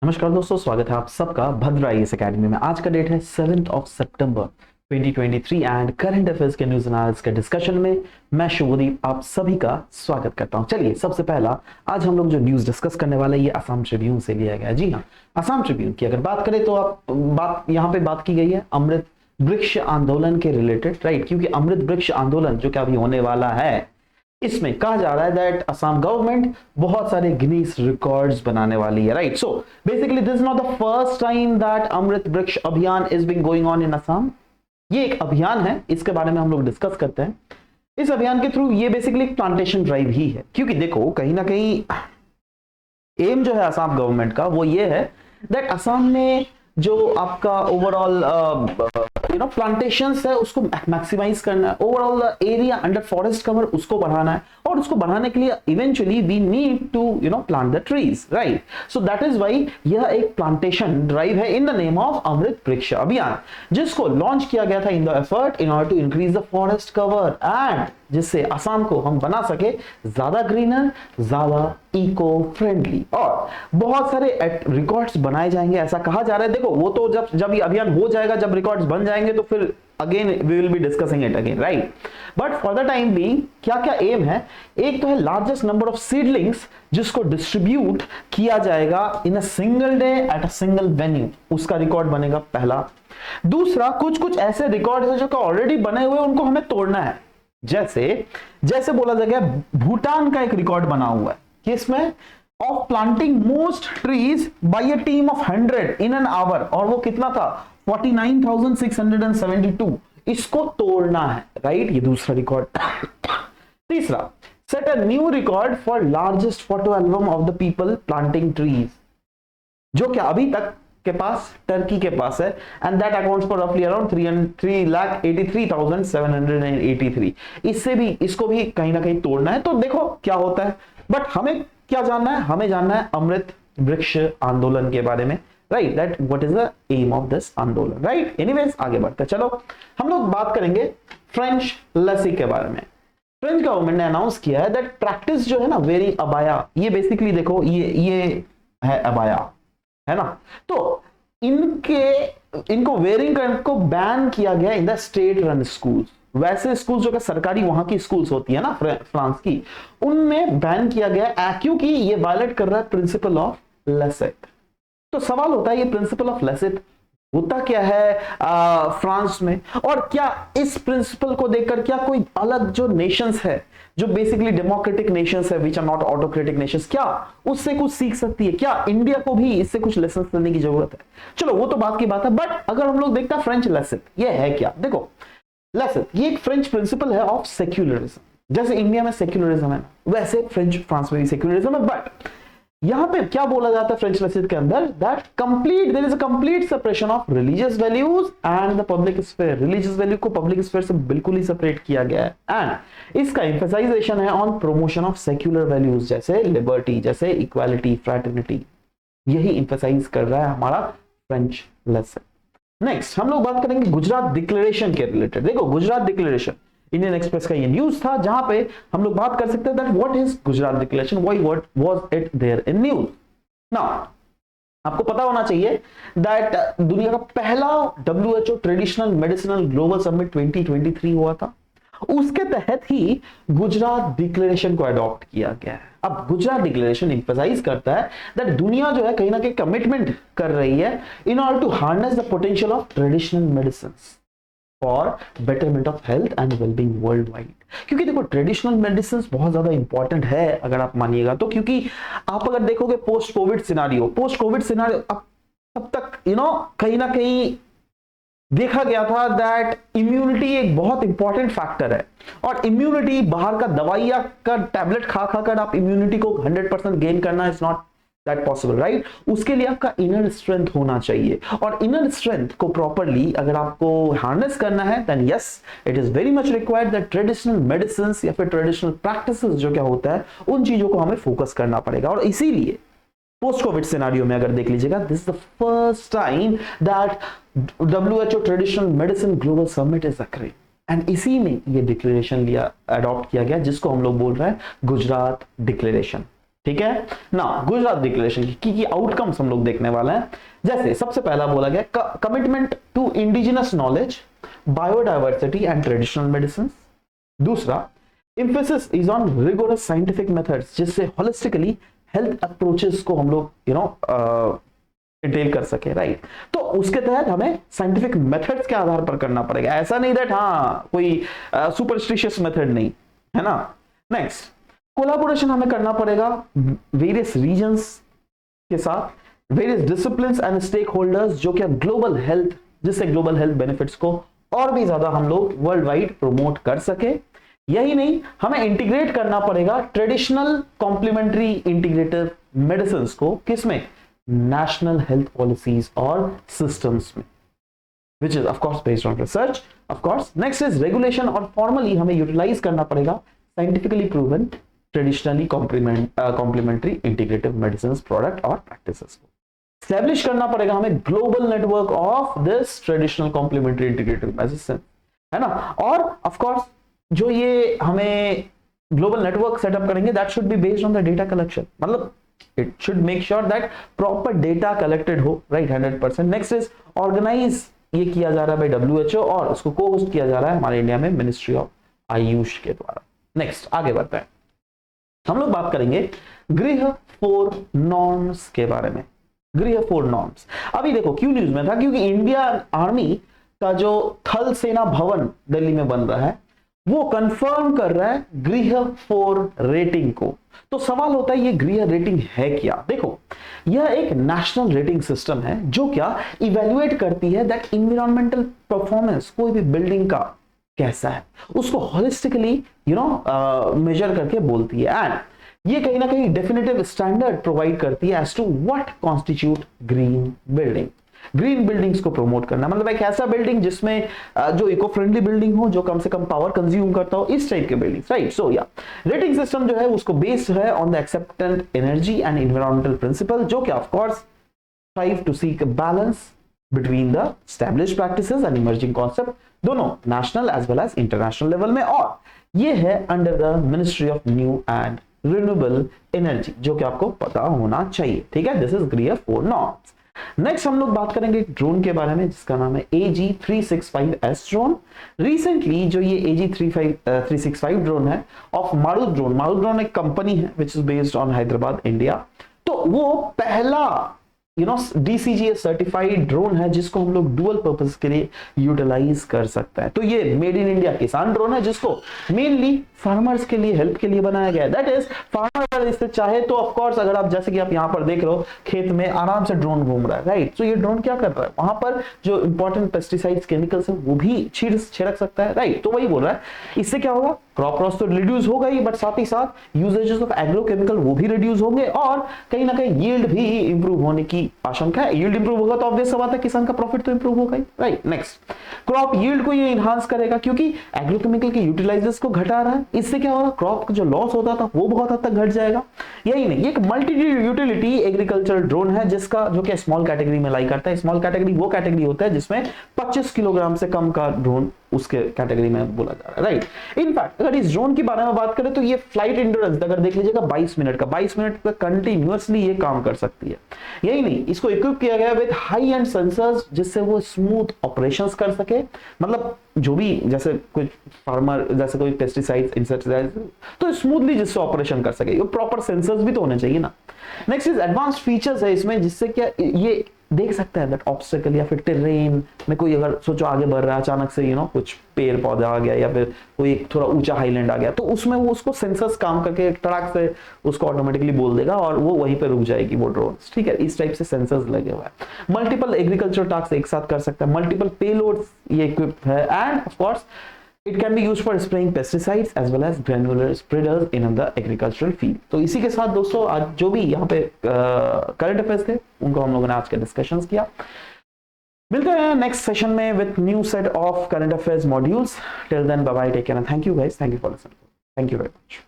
नमस्कार दोस्तों, स्वागत है आप सबका भद्रा आईएएस एकेडमी में। आज का डेट है 7 सितंबर 2023 एंड करंट अफेयर्स के न्यूज एनालिसिस के डिस्कशन में मैं शुभदीप आप सभी का स्वागत करता हूं। चलिए, सबसे पहला आज हम लोग जो न्यूज डिस्कस करने वाले हैं ये असम ट्रिब्यून से लिया गया है। जी हाँ, असम ट्रिब्यून की अगर बात करें तो यहाँ पे बात की गई है अमृत वृक्ष आंदोलन के रिलेटेड, राइट। क्योंकि अमृत वृक्ष आंदोलन जो कि अभी होने वाला है, इसमें कहा जा रहा है दैट असम गवर्नमेंट बहुत सारे गिनीज रिकॉर्ड्स बनाने वाली है, right. So basically this is not the first time that Amrit Vriksh Abhiyan is being going on in Assam. ये एक अभियान है, इसके बारे में हम लोग डिस्कस करते हैं। इस अभियान के थ्रू ये बेसिकली एक प्लांटेशन ड्राइव ही है, क्योंकि देखो कहीं ना कहीं एम जो है असम गवर्नमेंट का वो ये है दैट असम में जो आपका ओवरऑल प्लांटेशंस है उसको मैक्सिमाइज करना है, overall area under forest cover उसको बढ़ाना है, और उसको बढ़ाने के लिए eventually we need to plant the trees, right. So that is why यह एक प्लांटेशन ड्राइव है in the name of Amrit Vriksh Abhiyan, जिसको लॉन्च किया गया था in the effort in order to increase the forest cover and जिससे असम को हम बना सके ज्यादा ग्रीनर, ज्यादा इको फ्रेंडली, और बहुत सारे रिकॉर्ड्स बनाए जाएंगे ऐसा कहा जा रहा है। देखो वो तो जब ये अभियान हो जाएगा, जब रिकॉर्ड्स बन जाएंगे तो फिर again we will be discussing it again, right. But for the time being क्या क्या एम है, एक तो है लार्जेस्ट नंबर ऑफ सीडलिंग्स जिसको डिस्ट्रीब्यूट किया जाएगा in a single day at a single venue, उसका रिकॉर्ड बनेगा पहला। दूसरा, कुछ ऐसे रिकॉर्ड है जो ऑलरेडी बने हुए उनको हमें तोड़ना है। जैसे बोला जाएगा भूटान का एक रिकॉर्ड बना हुआ है कि इसमें of planting most trees by a team of 100 in an hour, और वो कितना था 49,672। इसको तोड़ना है, राइट। ये दूसरा रिकॉर्ड। तीसरा, set a new record for largest photo album of the people planting trees, जो क्या अभी तक के पास टर्की के पास है, एंड दैट अकाउंट्स फॉर रफली अराउंड 3,83,783। इससे भी इसको भी कहीं ना कहीं तोड़ना है। तो देखो क्या होता है, बट हमें क्या जानना है, हमें जानना है अमृत वृक्ष आंदोलन के बारे में, right. That what is the aim of this आंदोलन, राइट। एनीवेज आगे बढ़ते चलो, हम लोग बात करेंगे फ्रेंच लस्सी के बारे में। फ्रेंच गवर्नमेंट ने अनाउंस किया है दैट प्रैक्टिस जो है ना वेयरिंग अबाया, ये बेसिकली देखो ये है अबाया, है ना। तो इनको वेयरिंग को बैन किया गया in the state run school. वैसे स्कूल जो कि सरकारी वहां की स्कूल्स होती है ना फ्रांस की, उनमें बैन किया गया क्योंकि ये वायलेट कर रहा है प्रिंसिपल ऑफ लेसेट। तो सवाल होता है ये प्रिंसिपल ऑफ लेसेट होता क्या है फ्रांस में, और क्या इस प्रिंसिपल को देखकर क्या कोई अलग जो नेशंस है जो बेसिकली डेमोक्रेटिक नेशंस है which are not autocratic nations, क्या उससे कुछ सीख सकती है, क्या इंडिया को भी इससे कुछ लेसन लेने की जरूरत है। चलो वो तो बात की बात है, बट अगर हम लोग देखते हैं फ्रेंच लेसेट ये है क्या। देखो लेसेट ये एक फ्रेंच प्रिंसिपल है ऑफ सेक्युलरिज्म। जैसे इंडिया में सेक्युलरिज्म है ना, वैसे फ्रांस में भी सेक्युलरिज्म है। बट यहां पे क्या बोला जाता है फ्रेंच लेसेट के अंदर, that there is a complete separation of religious values and the public sphere. Religious value को पब्लिक स्फीयर से बिल्कुल ही सेपरेट किया गया है, एंड इसका एम्फसाइजेशन है on promotion of secular values जैसे लिबर्टी, जैसे इक्वालिटी, फ्रैटर्निटी। यही एम्फसाइज कर रहा है हमारा फ्रेंच लेसेट। नेक्स्ट हम लोग बात करेंगे गुजरात डिक्लेरेशन के रिलेटेड। देखो गुजरात डिक्लेरेशन इंडियन एक्सप्रेस का ये न्यूज था, जहां पे हम लोग बात कर सकते हैं that what is Gujarat declaration, why what was it there in news. Now आपको पता होना चाहिए दैट दुनिया का पहला WHO traditional medicinal global summit 2023 हुआ था, उसके तहत ही गुजरात डिक्लेरेशन को अडॉप्ट किया गया है। अब गुजरात डिक्लेरेशन एम्फसाइज करता है दैट दुनिया जो है कहीं ना कहीं कमिटमेंट कर रही है in order to harness the potential of traditional medicines for betterment of health and wellbeing world wide. क्योंकि देखो ट्रेडिशनल मेडिसिन बहुत ज्यादा इंपॉर्टेंट है अगर आप मानिएगा तो, क्योंकि आप अगर देखोगे पोस्ट कोविड सिनारियो अब तब तक कहीं ना कहीं देखा गया था दैट इम्यूनिटी एक बहुत इंपॉर्टेंट फैक्टर है, और इम्यूनिटी बाहर का दवाइयां का टैबलेट खा खाकर आप इम्यूनिटी को 100% गेन करना is not that possible, right. उसके लिए आपका इनर स्ट्रेंथ होना चाहिए, और इनर स्ट्रेंथ को प्रॉपरली अगर आपको हार्नेस करना है then yes it is very much required that traditional medicines या फिर ट्रेडिशनल प्रैक्टिसेस जो क्या होता है उन चीजों को हमें फोकस करना पड़ेगा। और इसीलिए पोस्ट कोविड सिनेरियो में अगर देख लीजिएगा this is the first time that WHO traditional medicine global summit is occurring, and इसी में ये डिक्लेरेशन अडॉप्ट किया गया जिसको हम लोग बोल रहे हैं गुजरात डिक्लेरेशन। ठीक है ना। गुजरात डिक्लेरेशन की आउटकम्स हम लोग देखने वाले हैं। जैसे सबसे पहला बोला गया commitment to indigenous knowledge, biodiversity and traditional medicine. दूसरा, emphasis is on rigorous scientific methods, जिससे होलिस्टिकली हेल्थ अप्रोचेस को हम लोग डिटेल कर सके, राइट। तो उसके तहत हमें साइंटिफिक मेथड्स के आधार पर करना पड़ेगा, ऐसा नहीं दैट हाँ कोई सुपरस्टिशियस मेथड नहीं है ना। नेक्स्ट, कोलैबोरेशन हमें करना पड़ेगा वेरियस रीजन्स के साथ, various disciplines and stakeholders, जो कि ग्लोबल हेल्थ, जिससे ग्लोबल हेल्थ बेनिफिट्स को और भी ज्यादा हम लोग वर्ल्ड वाइड प्रमोट कर सके। यही नहीं, हमें इंटीग्रेट करना पड़ेगा ट्रेडिशनल कॉम्प्लीमेंट्री इंटीग्रेटिव मेडिसिन को, किसमें, नेशनल हेल्थ पॉलिसीज और सिस्टम्स में, which is of course based on research of course. Next is regulation, और फॉर्मली हमें यूटिलाइज करना पड़ेगा scientifically proven traditionally complementary integrative medicine product और प्रैक्टिसेस को स्टैब्लिश करना पड़ेगा हमें global network of this traditional complementary integrative medicine, है ना। और ऑफ कोर्स जो ये हमें ग्लोबल नेटवर्क सेटअप करेंगे, that should be based on the data collection, मतलब it should make sure that proper data collected हो, राइट, 100%। नेक्स्ट इज ऑर्गेनाइज, ये किया जा रहा है बाय WHO और उसको को होस्ट किया जा रहा है हमारे इंडिया में मिनिस्ट्री ऑफ आयुष के द्वारा। नेक्स्ट आगे बढ़ते हैं, हम लोग बात करेंगे गृह 4 नॉर्म्स के बारे में। गृह 4 नॉर्म्स अभी देखो क्यों न्यूज में था, क्योंकि इंडिया आर्मी का जो थल सेना भवन दिल्ली में बन रहा है वो कंफर्म कर रहा है गृह 4 रेटिंग को। तो सवाल होता है ये गृह रेटिंग है क्या। देखो, यह एक नेशनल रेटिंग सिस्टम है जो क्या इवेल्युएट करती है दैट इन्वायरमेंटल परफॉर्मेंस कोई भी बिल्डिंग का कैसा है, उसको होलिस्टिकली मेजर करके बोलती है। एंड ये कहीं ना कहीं डेफिनेटिव स्टैंडर्ड प्रोवाइड करती है as to what constitute green building. Green buildings को प्रमोट करना मतलब एक ऐसा बिल्डिंग जिसमें जो इको फ्रेंडली बिल्डिंग हो, जो कम से कम पावर कंज्यूम करता हो, इस टाइप के बिल्डिंग्स, राइट। सो या रेटिंग सिस्टम जो है उसको बेस्ड है on the acceptant energy and environmental principle, जो कि of course strive to seek a balance between the established practices and emerging concept, दोनों national as well as international level में। और ये है under the ministry of new and renewable energy, जो कि आपको पता होना चाहिए, ठीक है। दिस इज गृह 4 नॉर्म्स। नेक्स्ट हम लोग बात करेंगे ड्रोन के बारे में जिसका नाम है AG365S ड्रोन। रिसेंटली जो ये AG365 ड्रोन है ऑफ मारुत ड्रोन एक कंपनी है which is based on Hyderabad India. तो वो पहला DCGA सर्टिफाइड ड्रोन है जिसको हम लोग डुअल पर्पस के लिए यूटिलाइज कर सकते हैं। तो ये मेड इन इंडिया किसान ड्रोन है जिसको मेनली फार्मर्स के लिए, हेल्प के लिए बनाया गया है। दैट इज फार्मर अगर इससे चाहे तो ऑफ कोर्स, अगर आप जैसे कि आप यहाँ पर देख रहे हो खेत में आराम से ड्रोन घूम रहा है, राइट। तो ये ड्रोन क्या कर रहा है, वहां पर जो इंपॉर्टेंट पेस्टिसाइड्स केमिकल्स है वो भी छिड़क सकता है, राइट। तो वही बोल रहा है, इससे क्या होगा, क्रॉप लॉस तो रिड्यूस होगा ही, बट साथ ही साथ यूजेजेस ऑफ एग्रोकेमिकल वो भी रिड्यूस होंगे और कहीं ना कहीं यील्ड भी इंप्रूव होने की आशंका है। यील्ड इंप्रूव होगा तो ऑब्वियस सा बात है किसान का प्रॉफिट तो इंप्रूव होगा ही, राइट। नेक्स्ट, क्रॉप यील्ड को ये इनहांस करेगा क्योंकि एग्रोकेमिकल के यूटिलाइजर्स को घटा रहा है। इससे क्या होगा, क्रॉप का जो लॉस होता था वो बहुत हद तक घट जाएगा। यही नहीं, ये एक मल्टी यूटिलिटी एग्रीकल्चरल ड्रोन है जिसका जो कि स्मॉल कैटेगरी में लाई करता है। स्मॉल कैटेगरी वो कैटेगरी होता है जिसमें 25 किलोग्राम से कम का ड्रोन उसके कैटेगरी में बोला जा रहा है, राइट। इनफैक्ट अगर इस ड्रोन के बारे में बात करें तो ये फ्लाइट एंड्योरेंस अगर देख लीजिएगा 22 मिनट का कंटिन्यूअसली ये काम कर सकती है। यही नहीं, इसको इक्विप किया गया विद हाई एंड सेंसर्स जिससे वो स्मूथ ऑपरेशंस कर सके। मतलब जो भी जैसे कोई फार्मर जैसे कोई पेस्टिसाइड्स इंसेक्टिसाइड्स तो स्मूथली जिससे ऑपरेशन कर सके, प्रॉपर सेंसर्स भी तो होने चाहिए ना। नेक्स्ट इज एडवांस्ड फीचर्स है इसमें जिससे क्या ये देख सकता है दैट ऑब्स्टेकल या फिर टेरेन में कोई अगर सोचो आगे बढ़ रहा है अचानक से कुछ पेड़ पौधा आ गया या फिर कोई एक थोड़ा ऊंचा हाईलैंड आ गया तो उसमें वो उसको सेंसर्स काम करके तड़ाक से उसको ऑटोमेटिकली बोल देगा और वो वहीं पे रुक जाएगी वो ड्रोन, ठीक है। इस टाइप से सेंसर्स लगे हुए हैं। मल्टीपल एग्रीकल्चर टास्क एक साथ कर सकता है, मल्टीपल पेलोड्स ये इक्विप्ड है end of course it can be used for spraying pesticides as well as granular spreaders in the agricultural field। तो इसी के साथ दोस्तों आज जो भी यहाँ पे करंट अफेयर्स थे उनको हम लोगों ने आज के डिस्कशंस किया। मिलते हैं नेक्स्ट सेशन में with new set of current affairs modules. Till then bye bye, take care and thank you guys, thank you for listening, thank you very much.